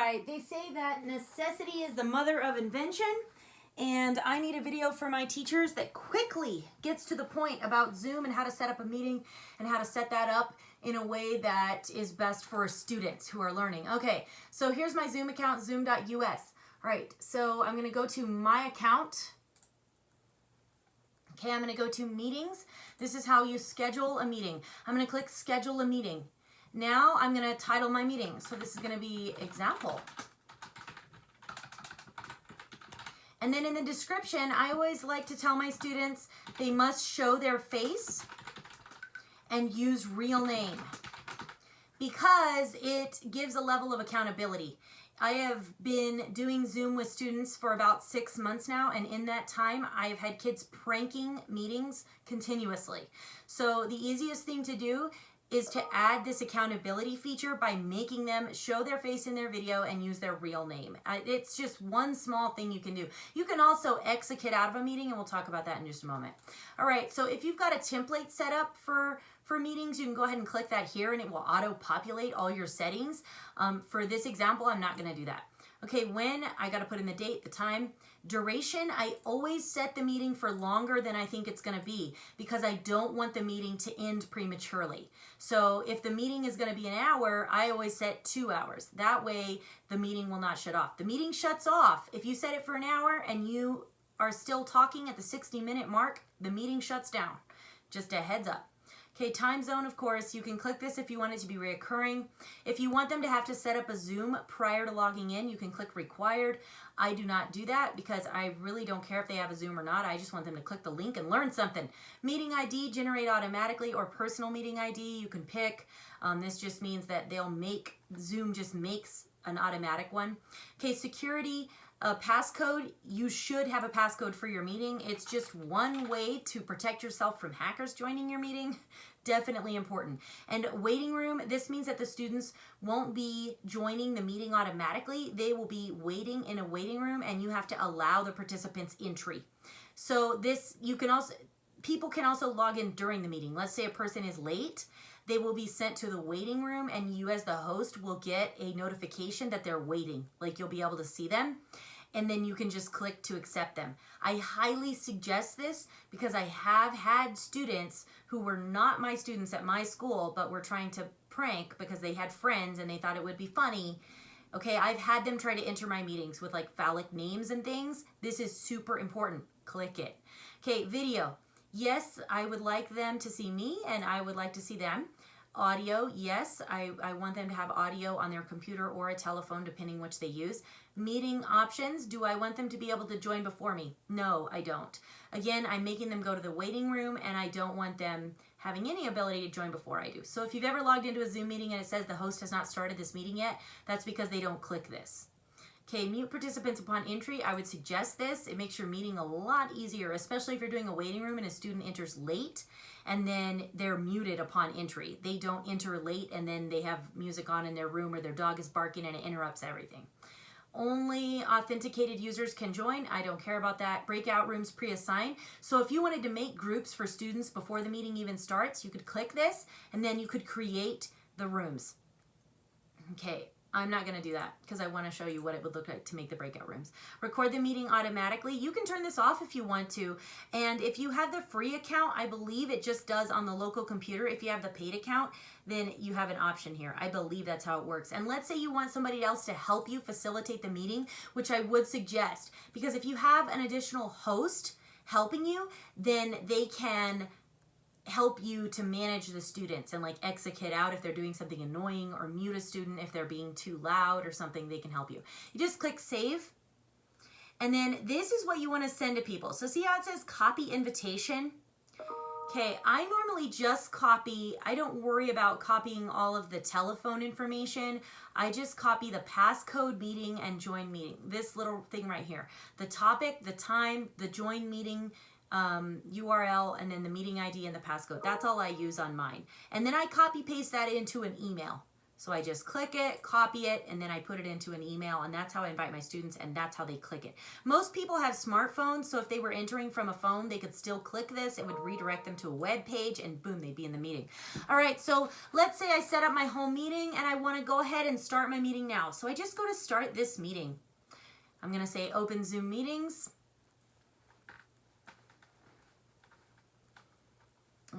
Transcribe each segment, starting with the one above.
right, they say that necessity is the mother of invention, and I need a video for my teachers that quickly gets to the point about Zoom and how to set up a meeting and how to set that up in a way that is best for students who are learning. Okay, so here's my Zoom account, zoom.us. All right, so I'm going to go to my account. Okay, I'm going to go to meetings. This is how you schedule a meeting. I'm going to click schedule a meeting. Now I'm going to title my meeting. So this is going to be example. And then in the description, I always like to tell my students they must show their face and use real name because it gives a level of accountability. I have been doing Zoom with students for about 6 months now, and in that time, I have had kids pranking meetings continuously. So the easiest thing to do is to add this accountability feature by making them show their face in their video and use their real name. It's just one small thing you can do. You can also exit out of a meeting, and we'll talk about that in just a moment. All right, so if you've got a template set up for meetings, you can go ahead and click that here and it will auto-populate all your settings. For this example, I'm not gonna do that. Okay, when, I gotta put in the date, the time. Duration, I always set the meeting for longer than I think it's gonna be because I don't want the meeting to end prematurely. So if the meeting is gonna be an hour, I always set 2 hours. That way the meeting will not shut off. The meeting shuts off. If you set it for an hour and you are still talking at the 60-minute mark, the meeting shuts down. Just a heads up. Okay, time zone, of course, you can click this if you want it to be reoccurring. If you want them to have to set up a Zoom prior to logging in, you can click required. I do not do that because I really don't care if they have a Zoom or not. I just want them to click the link and learn something. Meeting ID, generate automatically, or personal meeting ID, you can pick. This just means that Zoom just makes an automatic one. Okay, security. Passcode, you should have a passcode for your meeting. It's just one way to protect yourself from hackers joining your meeting. Definitely important. And waiting room, this means that the students won't be joining the meeting automatically. They will be waiting in a waiting room and you have to allow the participants entry. So this, people can also log in during the meeting. Let's say a person is late. They will be sent to the waiting room and you as the host will get a notification that they're waiting. Like you'll be able to see them and then you can just click to accept them. I highly suggest this because I have had students who were not my students at my school but were trying to prank because they had friends and they thought it would be funny. Okay, I've had them try to enter my meetings with like phallic names and things. This is super important. Click it. Okay, video. Yes, I would like them to see me and I would like to see them. Audio, yes, I want them to have audio on their computer or a telephone, depending which they use. Meeting options, do I want them to be able to join before me? No, I don't. Again, I'm making them go to the waiting room and I don't want them having any ability to join before I do. So if you've ever logged into a Zoom meeting and it says the host has not started this meeting yet, that's because they don't click this. Okay, mute participants upon entry. I would suggest this. It makes your meeting a lot easier, especially if you're doing a waiting room and a student enters late and then they're muted upon entry. They don't enter late and then they have music on in their room or their dog is barking and it interrupts everything. Only authenticated users can join. I don't care about that. Breakout rooms pre-assigned. So if you wanted to make groups for students before the meeting even starts, you could click this and then you could create the rooms. Okay. I'm not going to do that because I want to show you what it would look like to make the breakout rooms. Record the meeting automatically. You can turn this off if you want to. And if you have the free account, I believe it just does on the local computer. If you have the paid account, then you have an option here. I believe that's how it works. And let's say you want somebody else to help you facilitate the meeting, which I would suggest. Because if you have an additional host helping you, then they can help you to manage the students and like exit out if they're doing something annoying or mute a student if they're being too loud or something. They can help you. You just click save and then this is what you want to send to people. So see how it says copy invitation? Okay, I normally just copy. I don't worry about copying all of the telephone information. I just copy the passcode meeting and join meeting. This little thing right here. The topic, the time, the join meeting URL, and then the meeting ID and the passcode. That's all I use on mine. And then I copy paste that into an email. So I just click it, copy it, and then I put it into an email, and that's how I invite my students, and that's how they click it. Most people have smartphones, so if they were entering from a phone, they could still click this. It would redirect them to a web page, and boom, they'd be in the meeting. All right, so let's say I set up my home meeting, and I want to go ahead and start my meeting now. So I just go to start this meeting. I'm going to say open Zoom meetings.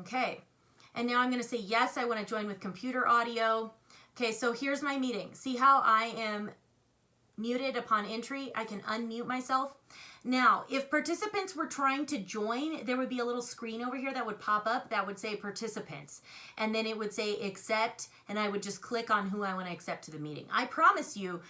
Okay, and now I'm going to say yes, I want to join with computer audio. Okay, so here's my meeting. See how I am muted upon entry? I can unmute myself. Now, if participants were trying to join, there would be a little screen over here that would pop up that would say participants. And then it would say accept, and I would just click on who I want to accept to the meeting. I promise you,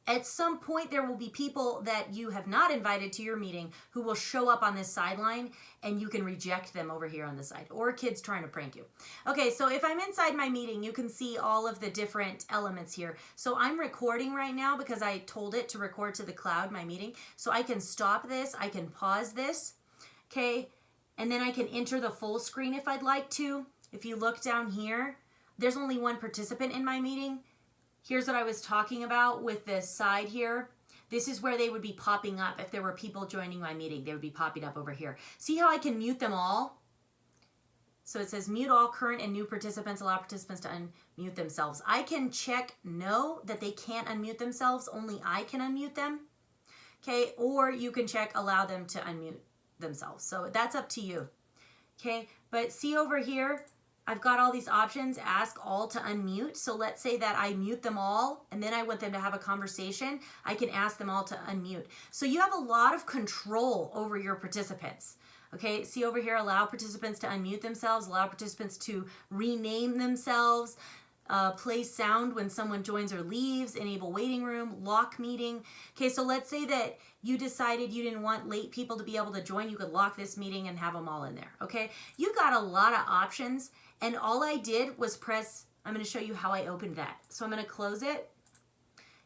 at some point, there will be people that you have not invited to your meeting who will show up on this sideline, and you can reject them over here on the side, or kids trying to prank you. Okay, so if I'm inside my meeting, you can see all of the different elements here. So I'm recording right now because I told it to record to the cloud, my meeting. So I can stop this, I can pause this, okay? And then I can enter the full screen if I'd like to. If you look down here, there's only one participant in my meeting. Here's what I was talking about with this side here. This is where they would be popping up. If there were people joining my meeting, they would be popping up over here. See how I can mute them all? So it says mute all current and new participants, allow participants to unmute themselves. I can check no, that they can't unmute themselves, only I can unmute them. Okay, or you can check allow them to unmute themselves. So that's up to you. Okay, but see over here, I've got all these options, ask all to unmute. So let's say that I mute them all and then I want them to have a conversation. I can ask them all to unmute. So you have a lot of control over your participants. Okay, see over here, allow participants to unmute themselves, allow participants to rename themselves, play sound when someone joins or leaves, enable waiting room, lock meeting. Okay, so let's say that you decided you didn't want late people to be able to join. You could lock this meeting and have them all in there. Okay, you got a lot of options. And all I did was press, I'm going to show you how I opened that. So I'm going to close it.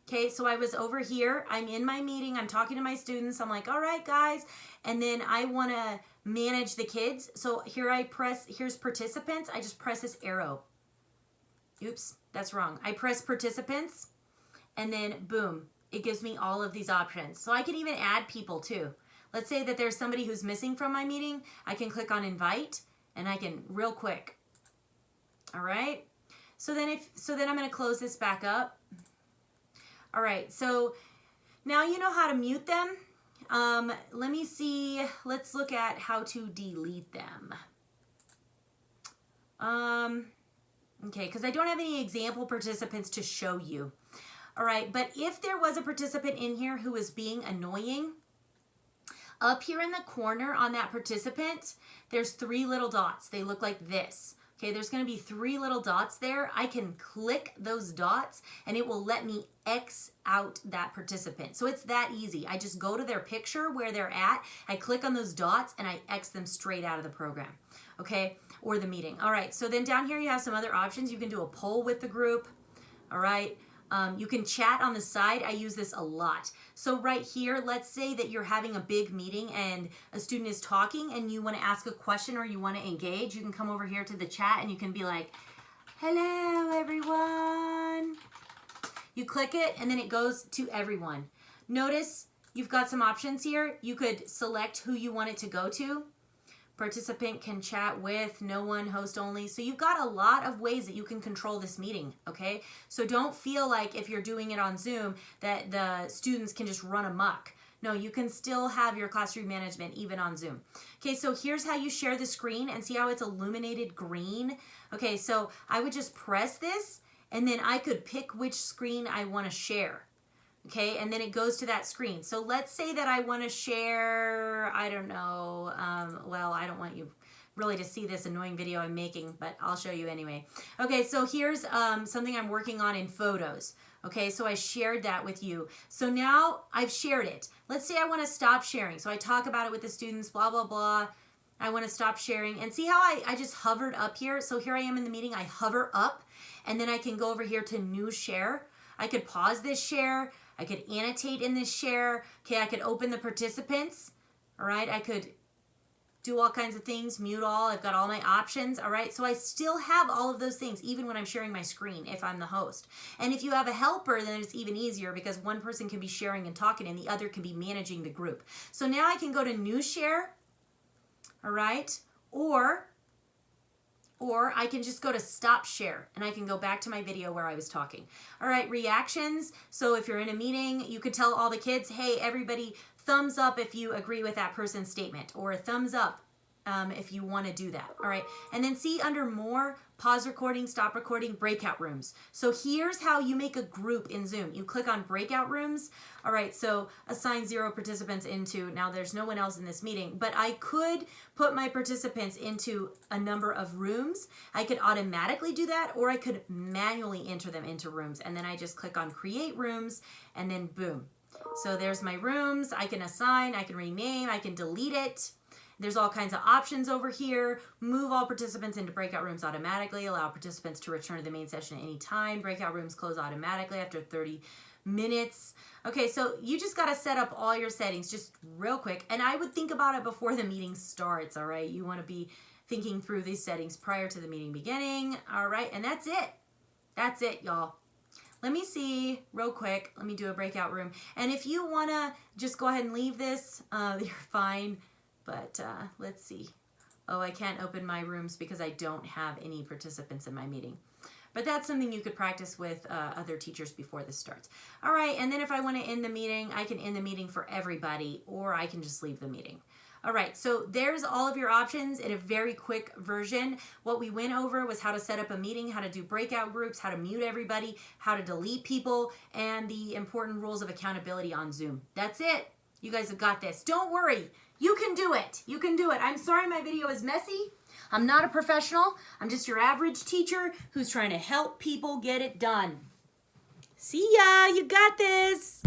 Okay, so I was over here. I'm in my meeting. I'm talking to my students. I'm like, all right, guys. And then I want to manage the kids. So here I press, here's participants. I just press this arrow. Oops, that's wrong. I press participants and then boom, it gives me all of these options. So I can even add people too. Let's say that there's somebody who's missing from my meeting. I can click on invite and I can real quick. All right, so then I'm going to close this back up. All right, so now you know how to mute them. Let me see, let's look at how to delete them. Okay, because I don't have any example participants to show you. All right, but if there was a participant in here who was being annoying, up here in the corner on that participant, there's 3 little dots. They look like this. Okay, there's going to be 3 little dots there. I can click those dots and it will let me X out that participant. So it's that easy. I just go to their picture where they're at. I click on those dots and I X them straight out of the program. Okay, or the meeting. All right, so then down here you have some other options. You can do a poll with the group. All right. You can chat on the side. I use this a lot. So right here, let's say that you're having a big meeting and a student is talking and you want to ask a question or you want to engage. You can come over here to the chat and you can be like, hello, everyone. You click it and then it goes to everyone. Notice you've got some options here. You could select who you want it to go to. Participant can chat with, no one, host only. So you've got a lot of ways that you can control this meeting, okay? So don't feel like if you're doing it on Zoom that the students can just run amok. No, you can still have your classroom management even on Zoom. Okay, so here's how you share the screen and see how it's illuminated green. Okay, so I would just press this and then I could pick which screen I want to share. Okay, and then it goes to that screen. So let's say that I want to share, I don't know, well, I don't want you really to see this annoying video I'm making, but I'll show you anyway. Okay, so here's something I'm working on in photos. Okay, so I shared that with you. So now I've shared it. Let's say I want to stop sharing. So I talk about it with the students, blah, blah, blah. I want to stop sharing. And see how I just hovered up here? So here I am in the meeting. I hover up, and then I can go over here to new share. I could pause this share. I could annotate in this share. Okay, I could open the participants. All right, I could do all kinds of things, mute all. I've got all my options, all right? So I still have all of those things, even when I'm sharing my screen, if I'm the host. And if you have a helper, then it's even easier because one person can be sharing and talking and the other can be managing the group. So now I can go to New Share, all right? Or I can just go to Stop Share and I can go back to my video where I was talking. All right, reactions. So if you're in a meeting, you could tell all the kids, hey, everybody, thumbs up if you agree with that person's statement, or a thumbs up if you want to do that. All right, and then see under more, pause recording, stop recording, breakout rooms. So here's how you make a group in Zoom. You click on breakout rooms. All right, so assign 0 participants into, now there's no one else in this meeting, but I could put my participants into a number of rooms. I could automatically do that, or I could manually enter them into rooms. And then I just click on create rooms and then boom. So there's my rooms. I can assign, I can rename, I can delete it. There's all kinds of options over here. Move all participants into breakout rooms automatically. Allow participants to return to the main session at any time. Breakout rooms close automatically after 30 minutes. Okay, so you just got to set up all your settings just real quick. And I would think about it before the meeting starts, all right? You want to be thinking through these settings prior to the meeting beginning, all right? And that's it. That's it, y'all. Let me see real quick. Let me do a breakout room. And if you want to just go ahead and leave this, you're fine. But let's see. Oh, I can't open my rooms because I don't have any participants in my meeting. But that's something you could practice with other teachers before this starts. All right, and then if I want to end the meeting, I can end the meeting for everybody, or I can just leave the meeting. All right, so there's all of your options in a very quick version. What we went over was how to set up a meeting, how to do breakout groups, how to mute everybody, how to delete people, and the important rules of accountability on Zoom. That's it. You guys have got this. Don't worry. You can do it. You can do it. I'm sorry my video is messy. I'm not a professional. I'm just your average teacher who's trying to help people get it done. See ya. You got this.